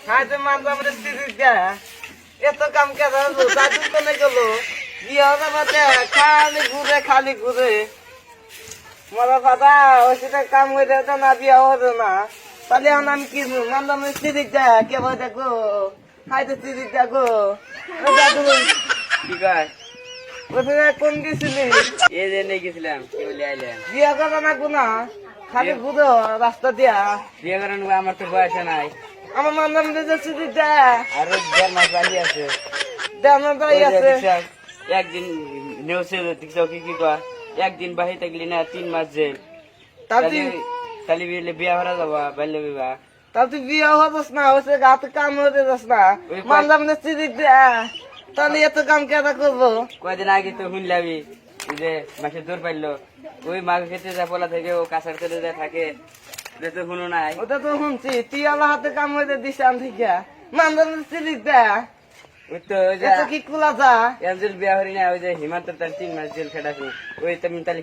খাইতে মানলাম রে তিরিকা এত কাম কে দাদু দাদু কোনে গেল বিয়া বাবাতে খালি ঘুরে মরা দাদা ওই সেটা কাম হইতে তো না বিয়া হবে না তাহলে এখন আমি কি মানলাম রে তিরিকা কে বলে দেখো খাইতে তিরিকা গো দাদু কি কয় ওখানে কোন গেছিলি এই যে নিয়ে গেছিলাম কি বলে আইলেন বিয়া করা না গুনা খালি ঘুরো রাস্তা দিয়া বিয়ে করেন আমার তো বয়স নাই আমার মানলাম রে তিরিকা আরো 1.5 মাস বাকি আছে দেওয়া দাই আছে একদিন নেউছে দেখছো কি কয় একদিন বাহি থাকলি না 3 মাস জেল তাতে তাহলে বিয়া করা যাবা বাল্য বিবাহ তাহলে তুই বিয়ে হবস না হচ্ছে গাতে কাম হতে যাস না মানলাম না তিরিকা তাহলে এত কাম কেনা করবো কয়দিন আগে তো শুনলামি যে মাসে দূর পাইলো ওই মাঘ খেতে যা পোলা থেকে ও কাছার করে যা থাকে তো শুনো নাই ওটা তো শুনছি তুই আমার হাতে কাম হইতে দিস আন থেকে মানলাম না তিরিকা ওই তো ওই যে এত কি কুলা যা এঞ্জেল বিয়া হরি না ওই যে হিমান্তর তার 3 মাস জেল খেটাছে ওই তুমি তাহলে